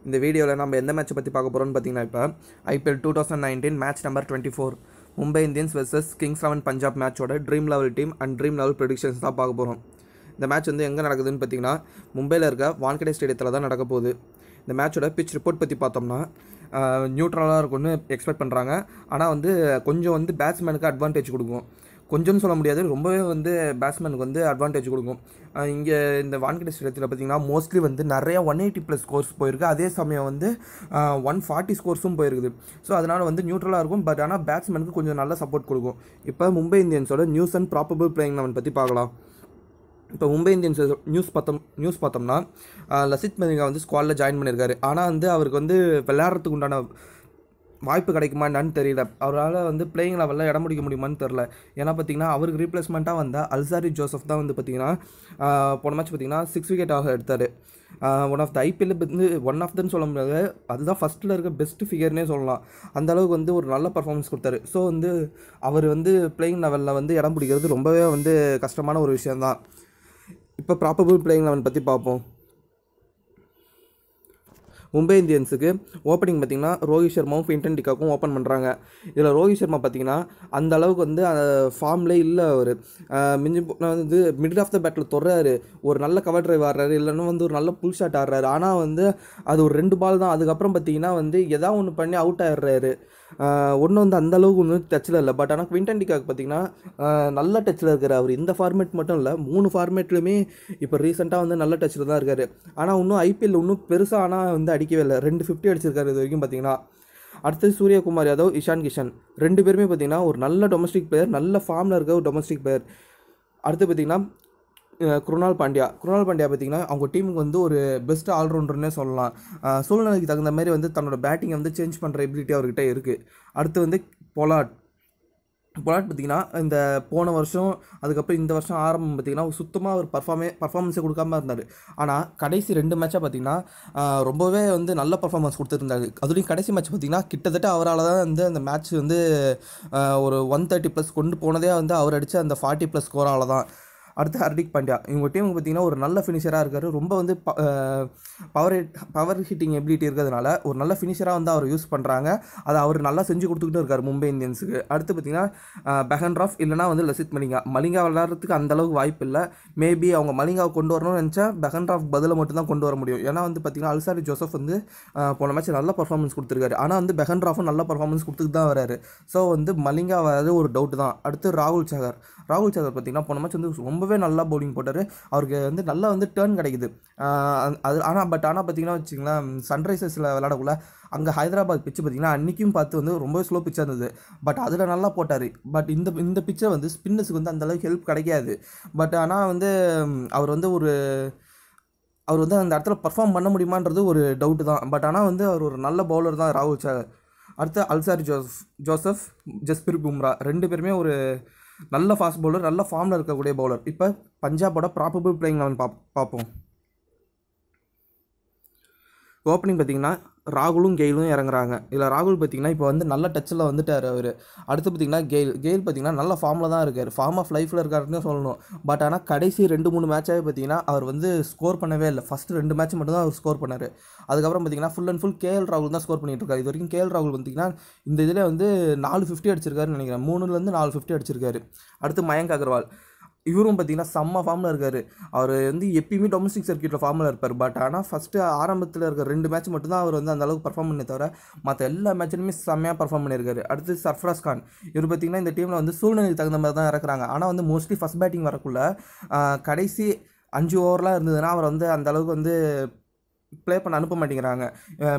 இந்த வீடியோவில் நம்ம எந்த மேட்சை பற்றி பார்க்க போகிறோம்னு பார்த்தீங்கன்னா இப்போ IPL 2019 match number 24 Mumbai Indians versus Kings 11 Punjab மேட்சோட Dream eleven team and Dream eleven predictions தான் பார்க்க போகிறோம். இந்த மேட்ச் வந்து எங்கே நடக்குதுன்னு பார்த்தீங்கன்னா மும்பையில் இருக்க வான்கடே ஸ்டேடியத்தில் தான் நடக்க போகுது. இந்த மேட்சோட பிச் ரிப்போர்ட் பற்றி பார்த்தோம்னா நியூட்ரலாக இருக்கும்னு எக்ஸ்பெக்ட் பண்ணுறாங்க. ஆனால் வந்து கொஞ்சம் வந்து பேட்ஸ்மேனுக்கு அட்வான்டேஜ் கொடுக்கும். கொஞ்சம்னு சொல்ல முடியாது, ரொம்பவே வந்து பேட்ஸ்மேனுக்கு வந்து அட்வான்டேஜ் கொடுக்கும். இங்கே இந்த வான்கடே ஸ்டேடியத்தில் பார்த்திங்கன்னா மோஸ்ட்லி வந்து நிறையா 180+ ஸ்கோர்ஸ் போயிருக்கு. அதே சமயம் வந்து 140 ஸ்கோர்ஸும் போயிருக்குது. ஸோ அதனால் வந்து நியூட்ரலாக இருக்கும். பட் ஆனால் பேட்ஸ்மேனுக்கு கொஞ்சம் நல்ல சப்போர்ட் கொடுக்கும். இப்போ மும்பை இந்தியன்ஸோட நியூஸ் அண்ட் ப்ராபபிள் பிளேயிங் 11 பற்றி பார்க்கலாம். இப்போ மும்பை இந்தியன்ஸ் நியூஸ் பார்த்தோம்னா லசித் மலிங்கா வந்து ஸ்குவாடில் ஜாயின் பண்ணியிருக்காரு. ஆனால் வந்து அவருக்கு வந்து விளையாடுறதுக்கு உண்டான வாய்ப்பு கிடைக்குமா என்னன்னு தெரியல. அவரால் வந்து பிளேயிங் லெவலில் இடம் முடிக்க முடியுமான்னு தெரில. ஏன்னா பார்த்தீங்கன்னா அவருக்கு ரீப்ளேஸ்மெண்ட்டாக வந்த அல்சாரி ஜோசப் தான் வந்து பார்த்திங்கன்னா போன மேட்ச் பார்த்திங்கன்னா 6 விக்கெட்டாக எடுத்தார். ஒன் ஆஃப் த ஐபிஎல் வந்து ஒன் ஆஃப் தன்னு சொல்ல முடியாது, அதுதான் ஃபஸ்ட்டில் இருக்க பெஸ்ட் ஃபிகர்னே சொல்லலாம். அந்தளவுக்கு வந்து ஒரு நல்ல பர்ஃபார்மன்ஸ் கொடுத்தாரு. ஸோ வந்து அவர் வந்து பிளேயிங் லெவலில் வந்து இடம் பிடிக்கிறது ரொம்பவே வந்து கஷ்டமான ஒரு விஷயந்தான். இப்போ ப்ராபபிள் பிளேயிங் 11 பற்றி பார்ப்போம். மும்பை இந்தியன்ஸுக்கு ஓப்பனிங் பார்த்திங்கன்னா ரோஹித் சர்மாவும் குவிண்டன் டிகாக்கும் ஓப்பன் பண்ணுறாங்க. இதில் ரோஹித் சர்மா பார்த்திங்கன்னா அந்த அளவுக்கு வந்து ஃபார்ம்லேயே இல்லை. அவர் மிஞ்சி வந்து மிடில் ஆஃப் த பேட்டில் தொடுறாரு, ஒரு நல்ல கவர் ட்ரைவ் ஆடுறாரு, இல்லைன்னா வந்து ஒரு நல்ல புல் ஷாட் ஆடுறாரு. ஆனால் வந்து அது ஒரு 2 பால் தான். அதுக்கப்புறம் பார்த்திங்கன்னா வந்து எதாவது ஒன்று பண்ணி அவுட் ஆகிடுறாரு. ஒன்றும் வந்து அந்தளவுக்கு ஒன்றும் டச்சில் இல்லை. பட் ஆனால் குவிண்டன் டிகாக் பார்த்திங்கன்னா நல்ல டச்சில் இருக்கார். அவர் இந்த ஃபார்மேட் மட்டும் இல்லை, 3 ஃபார்மேட்லையுமே இப்போ ரீசெண்டாக வந்து நல்ல டச்சில் தான் இருக்கார். ஆனால் இன்னும் ஐபிஎல் இன்னும் பெருசாக ஆனால் வந்து அடிக்கவே இல்லை. 2 50 அடிச்சிருக்காரு இது வரைக்கும் பார்த்திங்கன்னா. அடுத்தது சூரியகுமார் யாதவ், இஷான் கிஷன் 2 பேருமே பார்த்திங்கன்னா ஒரு நல்ல டொமஸ்டிக் பிளேயர், நல்ல ஃபார்மில் இருக்க ஒரு டொமஸ்டிக் பிளேயர். அடுத்து பார்த்திங்கன்னா குருணால் பாண்டியா பார்த்திங்கன்னா அவங்க டீமுக்கு வந்து ஒரு பெஸ்ட் ஆல்ரவுண்டர்னே சொல்லலாம். சூழ்நிலைக்கு தகுந்த மாதிரி வந்து தன்னோட பேட்டிங்கை வந்து சேஞ்ச் பண்ணுற எபிலிட்டி அவர்கிட்ட இருக்குது. அடுத்து வந்து பொலாட் பார்த்திங்கன்னா இந்த போன வருஷம் அதுக்கப்புறம் இந்த வருஷம் ஆரம்பம் பார்த்திங்கன்னா சுத்தமாக ஒரு பர்ஃபார்மன்ஸை கொடுக்காம இருந்தார். ஆனால் கடைசி 2 மேட்சாக பார்த்திங்கன்னா ரொம்பவே வந்து நல்ல பர்ஃபார்மன்ஸ் கொடுத்துருந்தாரு. அதுலேயும் கடைசி மேட்ச் பார்த்திங்கன்னா கிட்டத்தட்ட அவரால் தான் வந்து அந்த மேட்ச் வந்து ஒரு 130+ கொண்டு போனதே வந்து அவர் அடித்த அந்த 40+ ஸ்கோரால் தான். அடுத்து ஹர்திக் பாண்டியா, இவங்க டீமுக்கு பார்த்திங்கன்னா ஒரு நல்ல ஃபினிஷராக இருக்கார். ரொம்ப வந்து பவர் ஹிட்டிங் எபிலிட்டி இருக்கிறதுனால ஒரு நல்ல ஃபினிஷராக வந்து அவர் யூஸ் பண்ணுறாங்க. அதை அவர் நல்லா செஞ்சு கொடுத்துக்கிட்டு இருக்கார் மும்பை இந்தியன்ஸுக்கு. அடுத்து பார்த்திங்கன்னா பெஹன்ராஃப் இல்லைனா வந்து லசித் மலிங்கா விளையாடுறதுக்கு அந்தளவுக்கு வாய்ப்பு இல்லை. மேபி அவங்க மலிங்காவை கொண்டு வரணும்னு நினச்சா பெஹன்ராஃப் பதில் மட்டும்தான் கொண்டு வர முடியும். ஏன்னா வந்து பார்த்திங்கன்னா அல்சாரி ஜோசப் வந்து போன மேட்ச் நல்ல பர்ஃபார்மன்ஸ் கொடுத்துருக்காரு. ஆனால் வந்து பெஹன்ராஃபும் நல்ல பர்ஃபார்மன்ஸ் கொடுத்துட்டு தான் வராரு. ஸோ வந்து மலிங்கா வராது ஒரு டவுட் தான். அடுத்து ராகுல் சகர் பார்த்திங்கன்னா போன மேட்ச் வந்து ரொம்பவே நல்லா பவுலிங் போட்டார். அவருக்கு வந்து நல்லா வந்து டேர்ன் கிடைக்குது. அது ஆனால் பார்த்திங்கன்னா வச்சிங்களேன், சன்ரைசர்ஸில் விளையாடக்குள்ள அங்கே ஹைதராபாத் பிச்சு பார்த்திங்கன்னா அன்றைக்கும் பார்த்து வந்து ரொம்ப ஸ்லோ பிச்சாக இருந்தது. பட் அதில் நல்லா போட்டார். பட் இந்த பிச்சை வந்து ஸ்பின்னர்ஸுக்கு வந்து அந்தளவுக்கு ஹெல்ப் கிடைக்காது. பட் ஆனால் வந்து அவர் வந்து அந்த இடத்துல பர்ஃபார்ம் பண்ண முடியுமான்றது ஒரு டவுட்டு தான். பட் ஆனால் வந்து அவர் ஒரு நல்ல பவுலர் தான் ராகுல் சகர். அடுத்து அல்சாரி ஜோசப், ஜஸ்பிரித் பும்ரா 2 பேருமே ஒரு நல்ல ஃபாஸ்ட் பவுலர், நல்ல ஃபார்மில் இருக்கக்கூடிய பவுலர். இப்போ பஞ்சாபோட ப்ராபபிள் பிளேயிங் 11 பார்ப்போம். ஓப்பனிங் பார்த்திங்கன்னா ராகுலும் கெயிலும் இறங்குறாங்க. இதில் ராகுல் பார்த்திங்கன்னா இப்போ வந்து நல்ல டச்சில் வந்துட்டார் அவர். அடுத்து பார்த்திங்கன்னா கெயில் பார்த்திங்கன்னா நல்ல ஃபார்மில் தான் இருக்கார், ஃபார்ம் ஆஃப் லைஃப்பில் இருக்காருன்னு சொல்லணும். பட் ஆனால் கடைசி 2-3 மேட்சாகவே பார்த்திங்கன்னா அவர் வந்து ஸ்கோர் பண்ணவே இல்லை. ஃபஸ்ட்டு 2 மேட்ச் மட்டும் தான் அவர் ஸ்கோர் பண்ணார். அதுக்கப்புறம் பார்த்திங்கன்னா ஃபுல் அண்ட் ஃபுல் கேஎல் ராகுல் தான் ஸ்கோர் பண்ணிட்டு இருக்காரு. இது வரைக்கும் கேஎல் ராகுல் பார்த்திங்கன்னா இந்த இதில் வந்து 4 50 அடிச்சிருக்காருன்னு நினைக்கிறேன். 3லேருந்து 4 50 அடிச்சிருக்காரு. அடுத்து மயங்க் அகர்வால், இவரும் பார்த்திங்கன்னா செம்ம ஃபார்மில் இருக்கார். அவர் வந்து எப்பயுமே டொமஸ்டிக் சர்க்கியூட்டில் ஃபார்மில் இருப்பார். பட் ஆனால் ஃபஸ்ட்டு ஆரம்பத்தில் இருக்க 2 மேட்ச் மட்டும்தான் அவர் வந்து அந்தளவுக்கு பர்ஃபார்ம் பண்ணி தவிர மற்ற எல்லா மேட்ச்லையுமே செம்மையாக பர்ஃபார்ம் பண்ணியிருக்காரு. அடுத்து சர்ஃப்ராஸ் கான், இவர் பார்த்திங்கன்னா இந்த டீமில் வந்து சூழ்நிலைக்கு தகுந்த மாதிரி தான் இறக்குறாங்க. ஆனால் வந்து மோஸ்ட்லி ஃபஸ்ட் பேட்டிங் வரக்குள்ள கடைசி 5 ஓவர்லாம் இருந்ததுன்னா அவர் வந்து அந்தளவுக்கு வந்து ப்ளே பண்ண அனுப்ப மாட்டேங்கிறாங்க.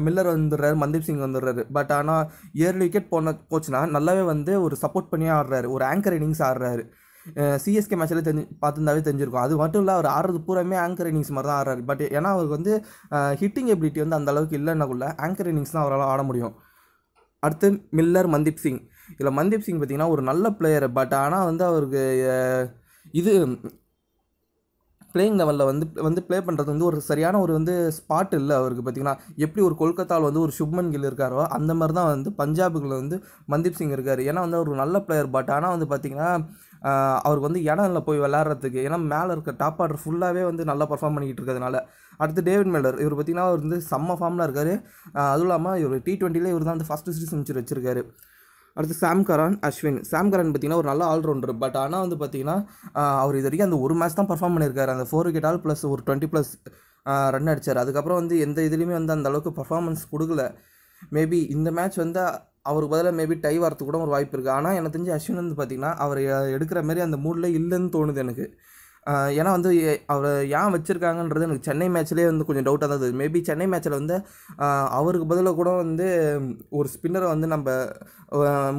மில்லர் வந்துடுறாரு, மன்தீப் சிங் வந்துடுறாரு. பட் ஆனால் 7 விக்கெட் போச்சுன்னா நல்லாவே வந்து ஒரு சப்போர்ட் பண்ணி ஆடுறாரு, ஒரு ஆங்கர் இன்னிங்ஸ் ஆடுறாரு. சிஎஸ்கே மேட்ச்சில் பார்த்துருந்தாவே தெரிஞ்சிருக்கும். அது மட்டும் இல்லை, அவர் ஆடுறது பூராமே ஆங்கர் இன்னிங்ஸ் மாதிரி தான் ஆடுறாரு. பட் ஏன்னா அவருக்கு வந்து ஹிட்டிங் எபிலிட்டி வந்து அந்தளவுக்கு இல்லைன்னாக்குள்ள ஆங்கர் இன்னிங்ஸ் தான் அவரால் ஆட முடியும். அடுத்து மில்லர், மன்தீப் சிங். இதில் மன்தீப் சிங் பார்த்திங்கன்னா ஒரு நல்ல பிளேயர். பட் ஆனால் வந்து அவருக்கு இது பிளேயிங் லெவலில் வந்து ப்ளே பண்ணுறது வந்து ஒரு சரியான ஒரு வந்து ஸ்பாட் இல்லை அவருக்கு. பார்த்திங்கன்னா எப்படி ஒரு கொல்கத்தாவில் வந்து ஒரு சுப்மன் கில் இருக்காரோ அந்த மாதிரி தான் வந்து பஞ்சாபுக்குள்ள வந்து மன்தீப் சிங் இருக்கார். ஏன்னா வந்து அவர் ஒரு நல்ல பிளேயர். பட் ஆனால் வந்து பார்த்திங்கன்னா அவருக்கு வந்து இடம் இல்லை போய் விளையாடுறதுக்கு. ஏன்னா மேலே இருக்க டாப் ஆர்டர் ஃபுல்லாகவே வந்து நல்லா பர்ஃபார்ம் பண்ணிக்கிட்டு இருக்கிறதுனால அடுத்து டேவிட் மில்லர், இவர் பார்த்தீங்கன்னா அவர் வந்து செம்ம ஃபார்மில் இருக்கார். அதுவும் இல்லாமல் இவர் T20 இவர் தான் வந்து ஃபஸ்ட்டு செஞ்சுரி வச்சிருக்காரு. அடுத்து சாம் கரன், அஸ்வின். சாம் கரன் பார்த்தீங்கன்னா ஒரு நல்ல ஆல்ரவுண்டர். பட் ஆனால் வந்து பார்த்தீங்கன்னா அவர் இது வரைக்கும் அந்த ஒரு மேட்ச் தான் பர்ஃபார்ம் பண்ணியிருக்காரு. அந்த 4 விக்கெட் ஆல் ப்ளஸ் ஒரு 20+ ரன் அடித்தார். அதுக்கப்புறம் வந்து எந்த இதுலேயுமே வந்து அந்த அளவுக்கு பர்ஃபார்மன்ஸ் கொடுக்கல. மேபி இந்த மேட்ச் வந்து அவருக்கு பதிலாக மேபி டை வரத்துக்கு கூட ஒரு வாய்ப்பு இருக்குது. ஆனால் எனக்கு தெரிஞ்சு அஸ்வின் வந்து பார்த்திங்கன்னா அவர் எடுக்கிற மாதிரி அந்த மூடில் இல்லைன்னு தோணுது எனக்கு. ஏன்னா வந்து அவரை ஏன் வச்சுருக்காங்கன்றது எனக்கு சென்னை மேட்ச்லேயே வந்து கொஞ்சம் டவுட்டாக தான் இருந்தது. மேபி சென்னை மேட்ச்சில் வந்து அவருக்கு பதிலாக கூட வந்து ஒரு ஸ்பின்னரை வந்து நம்ம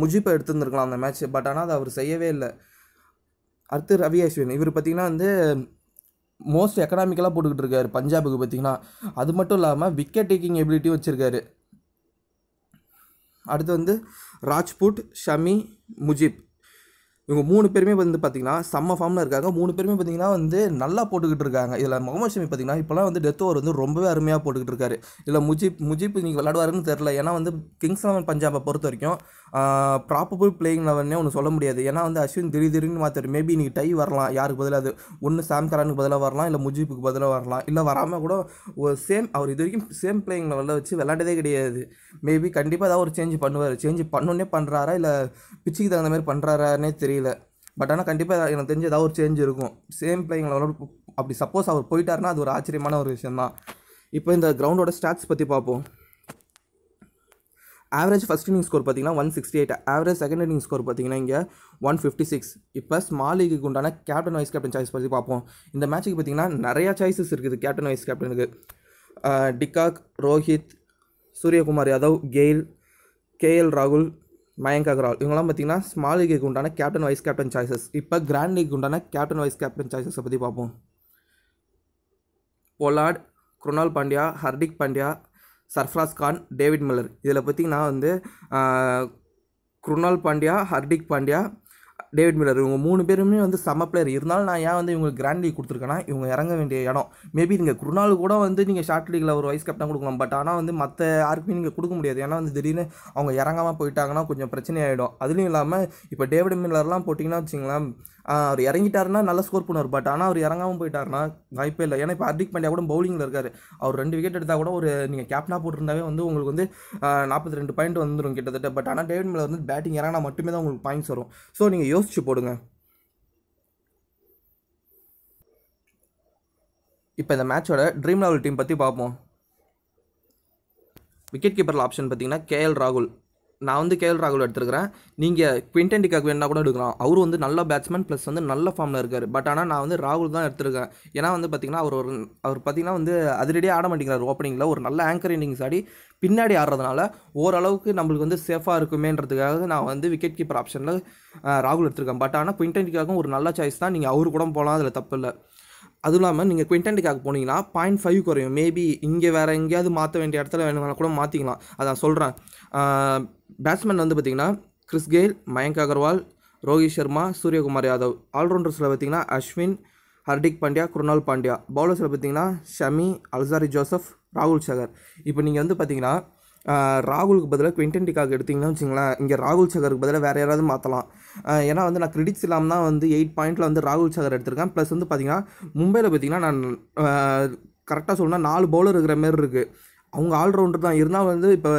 முஜிப்பை எடுத்துருந்துருக்கலாம் அந்த மேட்ச். பட் ஆனால் அதை அவர் செய்யவே இல்லை. அடுத்து ரவி அஸ்வின், இவர் பார்த்திங்கன்னா வந்து மோஸ்ட் எக்கனாமிக்கலாக போட்டுக்கிட்டு இருக்காரு பஞ்சாபுக்கு பார்த்திங்கன்னா. அது மட்டும் இல்லாமல் விக்கெட் டேக்கிங் எபிலிட்டியும் வச்சுருக்காரு. அடுத்து வந்து ராஜ்புட், ஷமி, முஜிப், இவங்க 3 பேருமே வந்து பார்த்திங்கன்னா செம்ம ஃபார்மில் இருக்காங்க. 3 பேருமே பார்த்திங்கன்னா வந்து நல்லா போட்டுக்கிட்டு இருக்காங்க. இதில் முகமது ஷமி பார்த்திங்கன்னா இப்போலாம் வந்து டெத் ஓவர் வந்து ரொம்பவே அருமையாக போட்டுக்கிட்டு இருக்காரு. இதில் முஜிப் நீங்கள் விளையாடுவாருன்னு தெரில. ஏன்னா வந்து கிங்ஸ் 11 பஞ்சாபை பொறுத்த வரைக்கும் ப்ராப்பபிள் பிளேயிங் லெவல்னே ஒன்று சொல்ல முடியாது. ஏன்னா வந்து அஸ்வின் திடீர்னு மாற்றாரு. மேபி நீங்கள் டை வரலாம், யாருக்கு பதிலாக அது ஒன்று சாம் கரனுக்கு பதிலாக வரலாம், இல்லை முஜிப்புக்கு பதிலாக வரலாம், இல்லை வராமல் கூட ஒரு அவர் இது வரைக்கும் சேம் பிளேயிங் லெவலில் வச்சு விளையாண்டதே கிடையாது. மேபி கண்டிப்பாக ஏதாவது ஒரு சேஞ்ச் பண்ணுவார். சேஞ்ச் பண்ணோன்னே பண்ணுறாரா இல்லை பிச்சுக்கு தகுந்த மாதிரி பண்ணுறாரானே தெரியல. பட் ஆனால் கண்டிப்பாக எனக்கு தெரிஞ்சு ஏதாவது ஒரு சேஞ்ச் இருக்கும். சேம் பிளேயிங் லெவலோட அப்படி சப்போஸ் அவர் போயிட்டாருன்னா அது ஒரு ஆச்சரியமான ஒரு விஷயம் தான். இப்போ இந்த கிரவுண்டோட ஸ்டாட்ஸ் பற்றி பார்ப்போம். ஆவரேஜ் ஃபஸ்ட் இன்னிங் ஸ்கோர் பார்த்தீங்கன்னா 168, ஆவரேஜ் செகண்ட் இன்னிங் ஸ்கோர் பார்த்தீங்கன்னா இங்கே 156. இப்போ ஸ்மால் லீக்கு உண்டான கேப்டன் வைஸ் கேப்டன் சாய்ஸ் பற்றி பார்ப்போம். இந்த மேட்ச்சுக்கு பார்த்தீங்கன்னா நிறையா சாய்ஸஸ் இருக்குது captain vice captain. De Kock, Rohit, Suryakumar Yadav, Gayle, KL ராகுல், மயங்க் அகர்வால், இவங்கெல்லாம் பார்த்தீங்கன்னா ஸ்மால் லீக்கு உண்டான கேப்டன் வைஸ் கேப்டன் சாய்ஸஸ். இப்போ கிராண்ட் லீக் உண்டான கேப்டன் வைஸ் கேப்டன் சாய்ஸஸை பற்றி பார்ப்போம். Pollard, Krunal Pandya, Hardik Pandya, Sarfaraz Khan, David Miller. இதில் பார்த்திங்கன்னா வந்து குருணால் பாண்டியா, ஹர்திக் பாண்டியா, டேவிட் மில்லர் இவங்க 3 பேருமே வந்து செம்ம பிளேயர். இருந்தாலும் நான் ஏன் வந்து இவங்களுக்கு கிராண்ட் லீக் கொடுத்துருக்கேன்னா இவங்க இறங்க வேண்டிய இடம். மேபி நீங்கள் குருணால் கூட வந்து நீங்கள் ஷார்ட் லீக்கில் ஒரு வைஸ் கேப்டன் கொடுக்கலாம். பட் ஆனால் வந்து மற்ற யாருக்குமே நீங்கள் கொடுக்க முடியாது. ஏன்னா வந்து திடீர்னு அவங்க இறங்காமல் போயிட்டாங்கன்னா கொஞ்சம் பிரச்சனையாகிடும். அதுலேயும் இல்லாமல் இப்போ டேவிட் மில்லர்லாம் போட்டிங்கன்னா வச்சிங்களேன், அவர் இறங்கிட்டாருன்னா நல்லா ஸ்கோர் பண்ணுவார். பட் ஆனால் அவர் இறங்காமல் போயிட்டாருன்னா வாய்ப்பே இல்லை. ஏன்னா இப்போ ஹர்திக் பாண்டியா கூட பவுலிங்கில் இருக்கார். அவர் 2 விக்கெட் எடுத்தால் கூட ஒரு நீங்கள் கேப்டனாக போட்டிருந்தாவே வந்து உங்களுக்கு வந்து 42 பாயிண்ட் வந்துடும் கிட்டத்தட்ட. பட் ஆனால் டேவிட் மில்லர் வந்து பேட்டிங் இறங்கினா மட்டுமே தான் உங்களுக்கு பாயிண்ட்ஸ் வரும். ஸோ நீங்கள் யோசிச்சு போடுங்க. இப்போ இந்த மேட்சோட ட்ரீம் லெவல் டீம் பற்றி பார்ப்போம். விக்கெட் கீப்பரில் ஆப்ஷன் பார்த்தீங்கன்னா KL ராகுல். நான் வந்து KL ராகுல் எடுத்துருக்கிறேன். நீங்கள் குவிண்டன் டிகாக் வேணா கூட எடுக்கலாம். அவர் வந்து நல்ல பேட்ஸ்மேன் ப்ளஸ் வந்து நல்ல ஃபார்மில் இருக்கார். பட் ஆனால் நான் வந்து ராகுல் தான் எடுத்துருக்கேன். ஏன்னா வந்து பார்த்திங்கன்னா அவர் பார்த்திங்கன்னா வந்து அதிரடியாக ஆட மாட்டேங்கிறார். ஓப்பனிங்கில் ஒரு நல்ல ஆங்கர் இன்னிங்ஸ் ஆடி பின்னாடி ஆடுறதுனால ஓரளவுக்கு நம்மளுக்கு வந்து சேஃபாக இருக்குமேன்றதுக்காக நான் வந்து விக்கெட் கீப்பர் ஆப்ஷனில் ராகுல் எடுத்துருக்கேன். பட் ஆனால் குவிண்டன் டிகாக்கும் ஒரு நல்ல சாய்ஸ் தான். நீங்கள் அவரு கூட போகலாம், அதில் தப்பு இல்லை. அதுவும் இல்லாமல் நீங்கள் குவிண்டன் டிகாக் போனீங்கன்னா 0.5 குறையும். மேபி இங்கே வேறு எங்கேயாவது மாற்ற வேண்டிய இடத்துல வேணும்னா கூட மாற்றிக்கலாம். அதான் சொல்கிறேன். பேட்ஸ்மேன் வந்து பார்த்திங்கன்னா கிறிஸ் கெயில், மயங்க் அகர்வால், ரோஹித் சர்மா, சூரியகுமார் யாதவ். ஆல்ரவுண்டர்ஸில் பார்த்திங்கன்னா அஸ்வின், ஹர்திக் பாண்டியா, குருணால் பாண்டியா. பவுலர்ஸில் பார்த்திங்கன்னா ஷமி, அல்சாரி ஜோசப், ராகுல் சகர். இப்போ நீங்கள் வந்து பார்த்திங்கன்னா ராகுலுக்கு பதிலாக குவிண்டன் டிகாக் எடுத்திங்கன்னா வச்சுங்களேன், இங்கே ராகுல் சகருக்கு பதிலாக வேறு யாராவது மாற்றலாம். ஏன்னா வந்து நான் கிரெடிட்ஸ் இல்லாமல் தான் வந்து 8 பாயிண்டில் வந்து ராகுல் சகர் எடுத்திருக்கேன். ப்ளஸ் வந்து பார்த்திங்கன்னா மும்பையில் பார்த்திங்கன்னா நான் கரெக்டாக சொல்லணும்னா 4 பவுலர் இருக்கிற மாரி இருக்குது. அவங்க ஆல்ரவுண்டர் தான் இருந்தால் வந்து இப்போ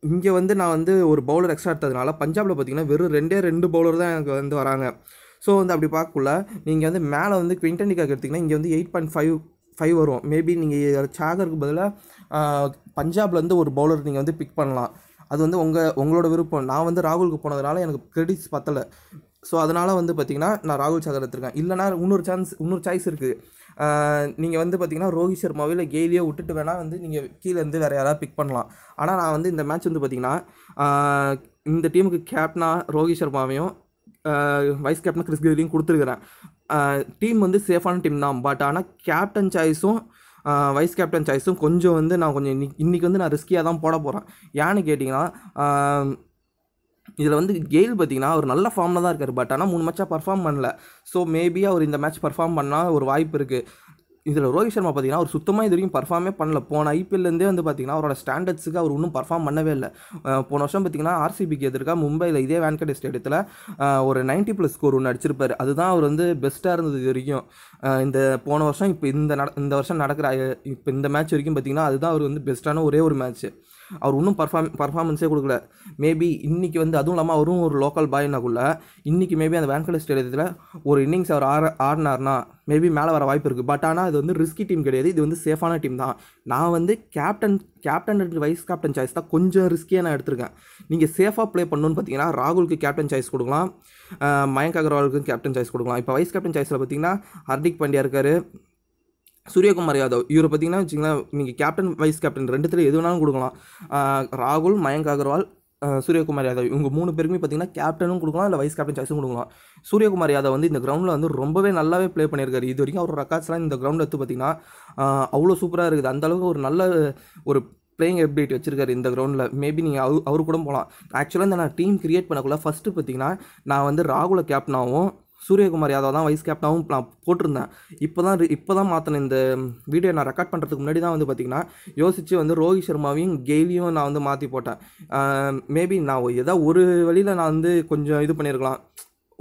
இங்கே வந்து நான் வந்து ஒரு பவுலர் எக்ஸ்ட்ரா எடுத்ததுனால பஞ்சாபில் பார்த்திங்கன்னா வெறும் 2 பவுலர் தான் எனக்கு வந்து வராங்க. ஸோ வந்து அப்படி பார்க்கக்குள்ள நீங்கள் வந்து மேலே வந்து குவிண்டன் டிகாக் எடுத்திங்கன்னா இங்கே வந்து 8.5 வரும். மேபி நீங்கள் சாகருக்கு பதிலாக பஞ்சாப்லேருந்து ஒரு பவுலர் நீங்கள் வந்து பிக் பண்ணலாம். அது வந்து உங்களோட விருப்பம். நான் வந்து ராகுலுக்கு போனதுனால எனக்கு கிரெடிட்ஸ் பத்தலை. ஸோ அதனால் வந்து பார்த்திங்கன்னா நான் ராகுல் சகர் எடுத்திருக்கேன். இல்லைனா இன்னொரு சாய்ஸ் இருக்குது. நீங்கள் வந்து பார்த்திங்கன்னா ரோஹித் சர்மாவோ இல்லை கெயிலியோ விட்டுட்டு வேணால் வந்து நீங்கள் கீழே இருந்து வேறு யாராவது பிக் பண்ணலாம். ஆனால் நான் வந்து இந்த மேட்ச் வந்து பார்த்திங்கன்னா இந்த டீமுக்கு கேப்டனாக ரோஹித் சர்மாவையும் வைஸ் கேப்டன் கிறிஸ் கெயிலையும் கொடுத்துருக்குறேன். டீம் வந்து சேஃபான டீம் தான். பட் ஆனால் கேப்டன் சாய்ஸும் வைஸ் கேப்டன் சாய்ஸும் கொஞ்சம் வந்து நான் கொஞ்சம் இன்றைக்கி வந்து நான் ரிஸ்கியாக தான் போட போகிறேன். ஏன்னு கேட்டிங்கன்னா இதில் வந்து கெயில் பார்த்திங்கன்னா அவர் நல்ல ஃபார்மில் தான் இருக்கார். பட் ஆனால் 3 மேட்சாக பர்ஃபார்ம் பண்ணல. ஸோ மேபி அவர் இந்த மேட்ச் பர்ஃபார்ம் பண்ணால் ஒரு வாய்ப்பு இருக்குது. இதில் ரோஹித் சர்மா பார்த்தீங்கன்னா அவர் சுத்தமாக இது வரைக்கும் பர்ஃபார்மே பண்ணல. போன ஐபிஎல்லேருந்தே வந்து பார்த்தீங்கன்னா அவரோட ஸ்டாண்டர்ட்ஸுக்கு அவர் இன்னும் பர்ஃபார்ம் பண்ணவே இல்லை. போன வருஷம் பார்த்தீங்கன்னா ஆர்சிபிக்கு எதிர்க்க மும்பையில் இதே வான்கடே ஸ்டேடியத்தில் ஒரு 90+ ஸ்கோர் ஒன்று அடிச்சிருப்பார். அதுதான் அவர் வந்து பெஸ்ட்டாக இருந்தது இது வரைக்கும். இந்த போன வருஷம் இப்போ இந்த வருஷம் நடக்கிற இப்போ இந்த மேட்ச் வரைக்கும் பார்த்தீங்கன்னா அதுதான் அவர் வந்து பெஸ்ட்டான ஒரே ஒரு மேட்ச்சு. அவர் இன்னும் பர்ஃபார்மன்ஸே கொடுக்கல. மேபி இன்றைக்கி வந்து அதுவும் இல்லாமல் அவரும் ஒரு லோக்கல் பாய்னாக்குள்ள இன்றைக்கி மேபி அந்த வான்கடே ஸ்டேடியத்தில் ஒரு இன்னிங்ஸ் அவர் ஆடினார்னா மேபி மேலே வர வாய்ப்பு இருக்குது. பட் ஆனால் அது வந்து ரிஸ்கி டீம் கிடையாது, இது வந்து சேஃபான டீம் தான். நான் வந்து captain and vice captain choice தான் கொஞ்சம் ரிஸ்கியாக நான் எடுத்திருக்கேன். நீங்கள் சேஃபாக ப்ளே பண்ணணுன்னு பார்த்தீங்கன்னா ராகுலுக்கு கேப்டன் சாய்ஸ் கொடுக்கலாம், மயங்க் அகர்வாலுக்கு கேப்டன் சாய்ஸ் கொடுக்கலாம். இப்போ வைஸ் கேப்டன் சாய்ஸில் பார்த்தீங்கன்னா ஹர்திக் பாண்டியா இருக்கார், சூரியகுமார் யாதவ். இவரை பார்த்தீங்கன்னா வச்சிங்களேன் நீங்கள் கேப்டன் வைஸ் கேப்டன் ரெண்டுத்தில் எது வேணாலும் கொடுக்கலாம். ராகுல், மயங்க் அகர்வால், சூரியகுமார் யாதவ் இவங்க 3 பேருக்குமே பார்த்தீங்கன்னா கேப்டனும் கொடுக்கலாம், இல்லை வைஸ் கேப்டன் சாய்ஸும் கொடுக்கலாம். சூரியகுமார் யாதவ் வந்து இந்த கிரவுண்டில் வந்து ரொம்பவே நல்லாவே ப்ளே பண்ணியிருக்காரு. இது வரைக்கும் அவர் ரெக்கார்ட்ஸ்லாம் இந்த கிரவுண்டில் எடுத்து பார்த்தீங்கன்னா அவ்வளோ சூப்பராக இருக்குது. அந்தளவுக்கு ஒரு நல்ல ஒரு பிளேயிங் எபிலிட்டி வச்சிருக்காரு இந்த கிரவுண்டில். மேபி நீங்கள் அவரு கூட போகலாம். ஆக்சுவலாக இந்த நான் டீம் கிரியேட் பண்ணக்குள்ள ஃபஸ்ட்டு பார்த்தீங்கன்னா நான் வந்து ராகுலை கேப்டனாகவும் சூரியகுமார் யாதவ் தான் வைஸ் கேப்டனாகவும் நான் போட்டிருந்தேன். இப்போ தான் மாற்றினேன். இந்த வீடியோ நான் ரெக்கார்ட் பண்ணுறதுக்கு முன்னாடி தான் வந்து பார்த்திங்கன்னா யோசித்து வந்து ரோஹித் சர்மாவையும் கெயிலையும் நான் வந்து மாற்றி போட்டேன். மேபி நான் ஏதாவது ஒரு வழியில் நான் வந்து கொஞ்சம் இது பண்ணியிருக்கலாம்.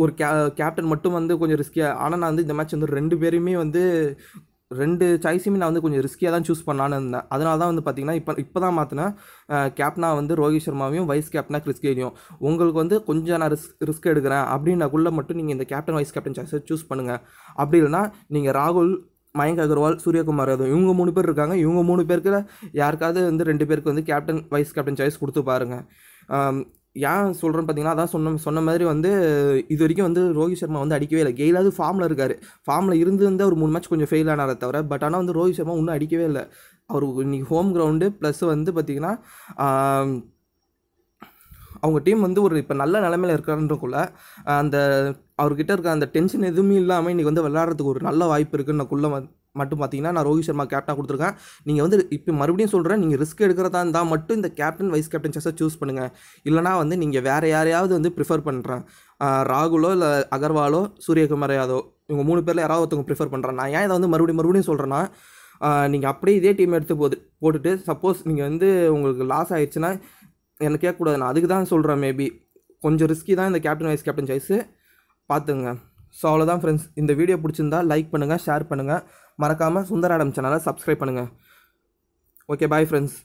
ஒரு கேப்டன் மட்டும் வந்து கொஞ்சம் ரிஸ்கியாக. ஆனால் நான் வந்து இந்த மேட்ச் வந்து 2 பேரையுமே வந்து 2 சாய்ஸுமே நான் வந்து கொஞ்சம் ரிஸ்கியாக தான் சூஸ் பண்ணான்னு இருந்தேன். அதனால தான் வந்து பார்த்திங்கன்னா இப்போ தான் மாற்றினேன். கேப்டனாக வந்து ரோஹித் சர்மாவையும் வைஸ் கேப்டனாக கிறிஸ் கெயிலையும். உங்களுக்கு வந்து கொஞ்சம் நான் ரிஸ்க் எடுக்கிறேன் அப்படின்னாக்குள்ளே மட்டும் நீங்கள் இந்த கேப்டன் வைஸ் கேப்டன் சாய்ஸை சூஸ் பண்ணுங்கள். அப்படி இல்லைனா நீங்கள் ராகுல், மயங்க் அகர்வால், சூரியகுமார் யாதவ் இவங்க 3 பேர் இருக்காங்க. இவங்க 3 பேருக்கு யாருக்காவது வந்து 2 பேருக்கு வந்து கேப்டன் வைஸ் கேப்டன் சாய்ஸ் கொடுத்து பாருங்கள். ஏன் சொல்கிறேன்னு பார்த்தீங்கன்னா அதான் சொன்ன மாதிரி வந்து இது வரைக்கும் வந்து ரோஹித் சர்மா வந்து அடிக்கவே இல்லை. கெயிலாவது ஃபார்மில் இருக்கார். ஃபார்மில் இருந்து ஒரு 3 மேட்ச் கொஞ்சம் ஃபெயில் ஆனாரே தவிர, பட் ஆனால் வந்து ரோஹித் சர்மா இன்னும் அடிக்கவே இல்லை. அவர் இன்றைக்கி ஹோம் கிரவுண்டு ப்ளஸ் வந்து பார்த்திங்கன்னா அவங்க டீம் வந்து ஒரு இப்போ நல்ல நிலைமையில் இருக்காருன்றக்குள்ள அந்த அவர்கிட்ட இருக்க அந்த டென்ஷன் எதுவுமே இல்லாமல் இன்றைக்கி வந்து விளையாடுறதுக்கு ஒரு நல்ல வாய்ப்பு இருக்குன்னுக்குள்ளே மட்டும் பார்த்தீங்கன்னா நான் ரோஹித் சர்மா கேப்டனாக கொடுத்துருக்கேன். நீங்கள் வந்து இப்போ மறுபடியும் சொல்கிறேன், நீங்கள் ரிஸ்க் எடுக்கிறதா இருந்தால் மட்டும் இந்த கேப்டன் வைஸ் கேப்டன் சாய்ஸை சூஸ் பண்ணுங்கள். இல்லைனா வந்து நீங்கள் வேறு யாரையாவது வந்து ப்ரிஃபர் பண்ணுறேன். ராகுலோ இல்லை அகர்வாலோ, சூரியகுமார் யாதவ் இவங்க 3 பேரில் யாராவது ஒருத்தவங்க ப்ரிஃபர் பண்ணுறேன். நான் ஏன் இதை வந்து மறுபடியும் சொல்கிறேன்னா, நீங்கள் அப்படியே இதே டீம் எடுத்து போட்டுட்டு சப்போஸ் நீங்கள் வந்து உங்களுக்கு லாஸ் ஆகிடுச்சுன்னா எனக்கு கேட்கக்கூடாது. நான் அதுக்கு தான் சொல்கிறேன். மேபி கொஞ்சம் ரிஸ்கி தான் இந்த கேப்டன் வைஸ் கேப்டன் சாய்ஸு, பார்த்துங்க. ஸோ அவ்வளோதான் ஃப்ரெண்ட்ஸ். இந்த வீடியோ பிடிச்சிருந்தா லைக் பண்ணுங்கள், ஷேர் பண்ணுங்கள், மறக்காமல் சுந்தர் ஆடம் சேனலை சப்ஸ்கிரைப் பண்ணுங்கள். Okay, bye friends.